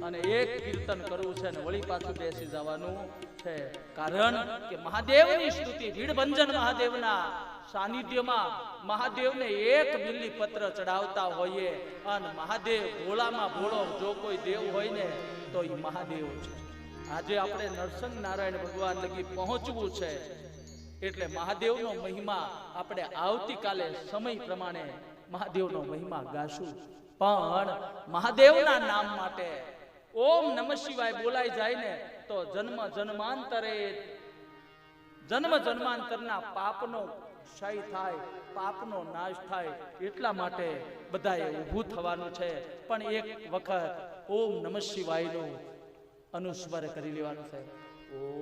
અને એક કીર્તન કરવું છે અને વળી પાછું બેસી જવાનું છે. કારણ કે મહાદેવની સ્તુતિ ભીડભંજન મહાદેવના સાનિધ્યમાં મહાદેવને એક બિલ્લી પત્ર ચડાવતા હોઈએ અને મહાદેવ ભોળામાં ભોળો જો કોઈ દેવ હોય ને તો એ મહાદેવ છે. આજે આપણે નરસિંહ નારાયણ ભગવાન લગી પહોંચવું છે એટલે મહાદેવનો મહિમા આપણે આવતીકાલે સમય પ્રમાણે મહાદેવનો મહિમા ગાશું. પણ મહાદેવના નામ માટે ઓમ નમઃ શિવાય બોલાઈ જાય ને તો જન્મ જન્માંતરના પાપનો ક્ષય થાય, પાપનો નાશ થાય. એટલા માટે બધાએ ઊભું થવાનું છે. પણ એક વખત ઓમ નમઃ શિવાયનું અનુસ્વાર કરી લેવાનું છે. ઓમ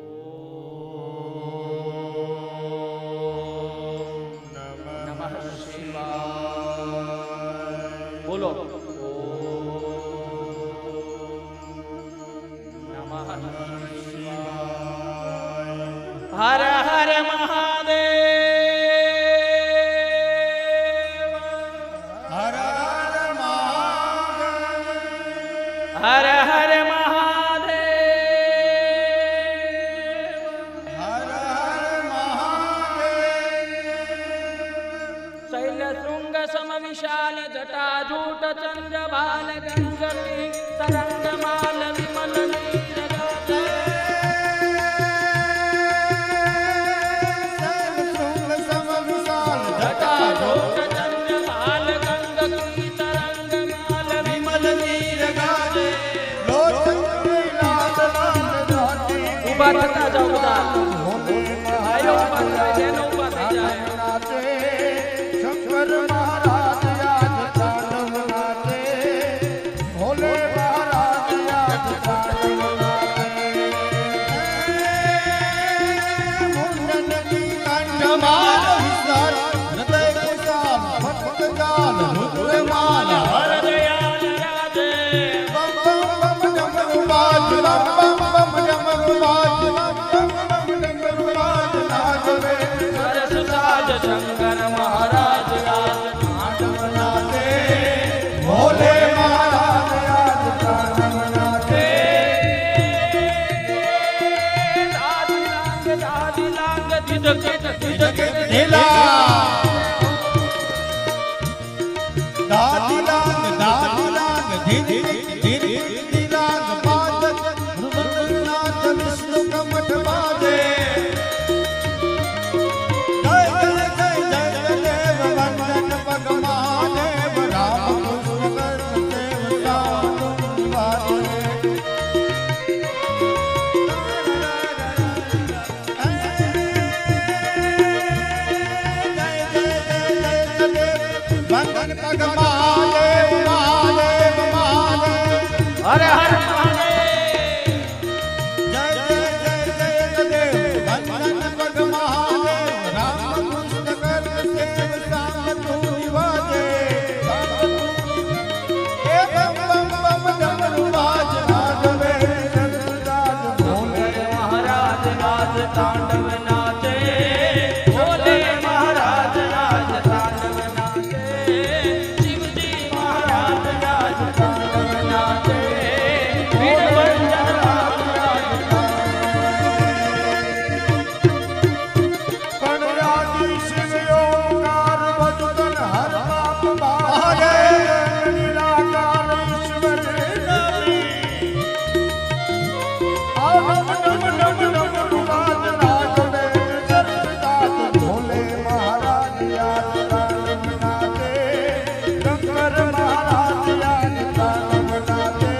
નમઃ શિવાય બોલો. હર હર મહાદેવ, હર હર મહાદેવ, હર હર મહાદેવ, હર હર મહાદેવ. શૈલ શૃંગ સમ વિશાલ જટા જૂટ ચંદ્ર બાલ ગંગતી તરંગ માલ વિમલ નીર ગાતે. ઉભા થતા જાઓ બધા. ભાઈઓ ઉભા થાય, બહેનો ઉભા થઈ જાય. શંકર મહારાજ યાદ તાંડવ નાચે, ભોલે મહારાજ યાદ તાંડવ નાચે. મુંડન કી કંઠમાલ વિસર, હૃદય કુશાલ ભક્ત જાલ રુદ્રમાલ હર દયાલ રાધે. બમ બમ બમ ડમરુ બાજ, બમ બમ બમ ડમરુ બાજ, બમ બમ બમ ડમરુ બાજ નાચવે. સરસ સાજ શંકર મહારાજ યાદ તાંડવ નાચે, ભોલે મહારાજ યાદ તાંડવ નાચે. દાદી લાંગ ધીધક ધીધક ઢીલા દાદી લાંગ ધીર ધીર ધીલાંગ પાદક મૃગનાથ વિષ્ણુ કમઠ બાજે. જય જય જય જય દેવ વંદન પગ મહાદેવ, રામ કૃષ્ણ કર્ણ દેવ સાધુ વાજે. વંદન પગ મહાદેવ મહાદેવ મહાદેવ. હર હર મહાદેવ. જય જય જય જય દેવ વંદન પગ મહાદેવ, રામ કૃષ્ણ કર્ણ દેવ સાધુ વાજે. એ બમ બમ બમ ડમરુ બાજ નાચવે, ચંદ્રરાજ ભોલે મહારાજ રાજ તાંડવ નાચે. ભોલે મહારાજ રાજ તાંડવ નાચે. શિવજી મહારાજ રાજ તાંડવ નાચે. ભીડભંજન રાજ રાજ કણયાદી શિવ ઓંકાર વજુદન હર પાપ બારે. નિરાકાર ઈશ્વર નમી, આનમ નમ નમ નમ રૂવાજ નાચવે. ચરણદાસ ભોલે મહારાજ યાદ તાંડવ નાચે, શંકર મહારાજ યાદ તાંડવ નાચે,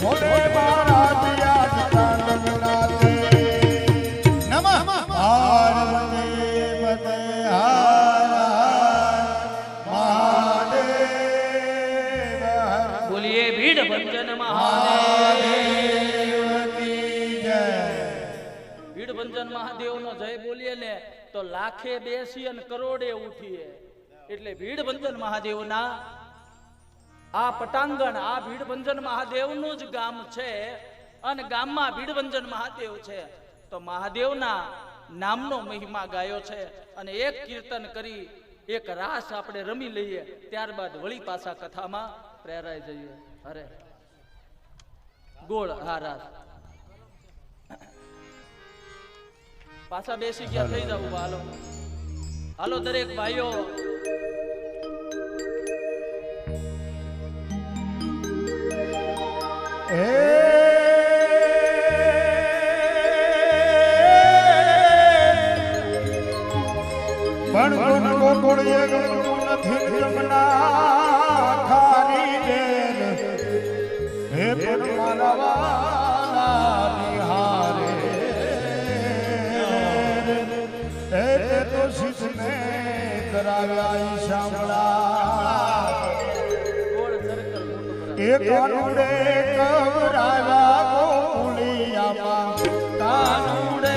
ભોલે મહારાજ યાદ તાંડવ નાચે. નમઃ પાર્વતી પતે હર મહાદેવ હર. બોલીએ ભીડભંજન મહાદેવ. કી જય. ભીડભંજન મહાદેવનો જય બોલીએ ને તો લાખે બેસી અને કરોડે ઉઠીએ. એટલે ભીડભંજન મહાદેવના આ પટાંગણ, આ ભીડભંજન મહાદેવનું જ ગામ છે અને ગામમાં ભીડભંજન મહાદેવ છે. તો મહાદેવના નામનો મહિમા ગાયો છે અને એક કીર્તન કરી એક રાસ આપણે રમી લઈએ, ત્યારબાદ વળી પાછા કથામાં પ્રેરાઈ જઈએ. અરે ગોળ હા રાસ પાછા બેસી ગયા થઈ જાવ હાલો હાલો દરેક ભાઈઓ પણ ગોળીએ નથી જમના ખારી દેન હે પણ મારા વાલા નિહારે એ તો શિશને કરાવ્યા શામળા ગોળ સર્કલ મોટું કરાવે એક કાનુડે કવરાયા ગોકુળિયામાં કાનુડે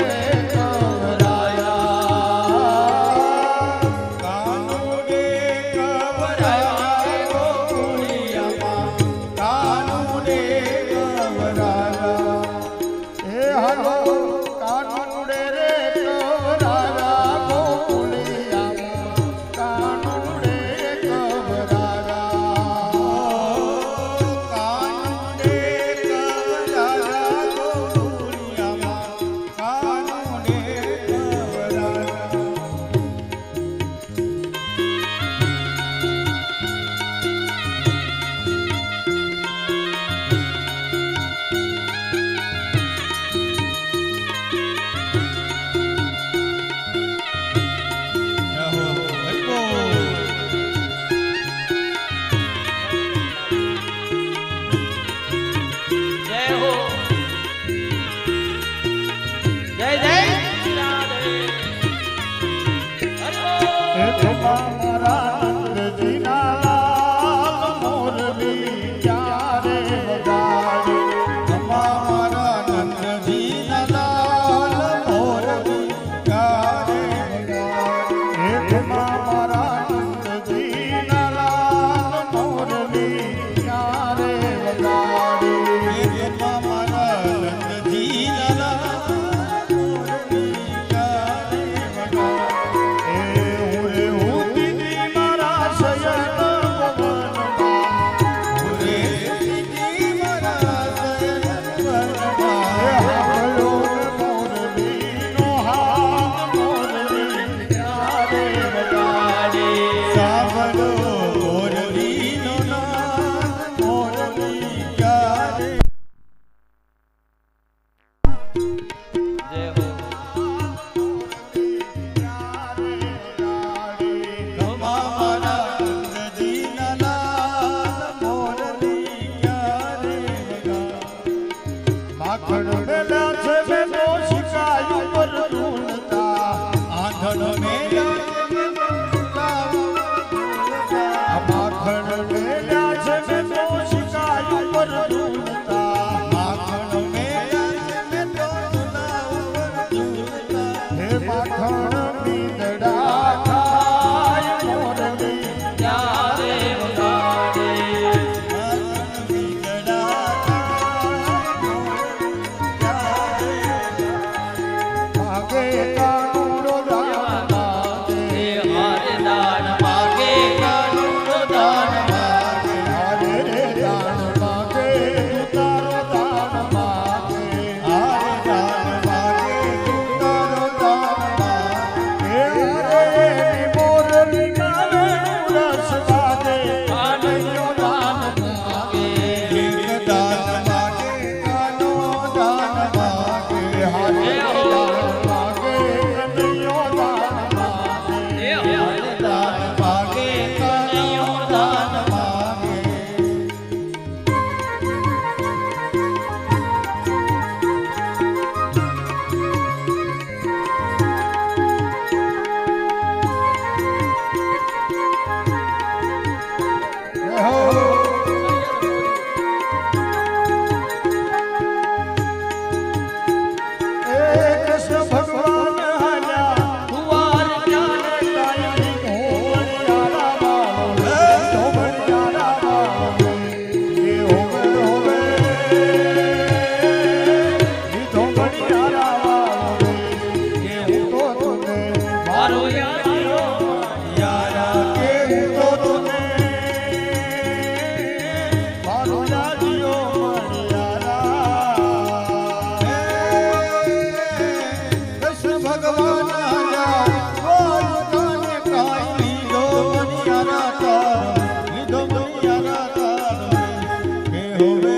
હોવે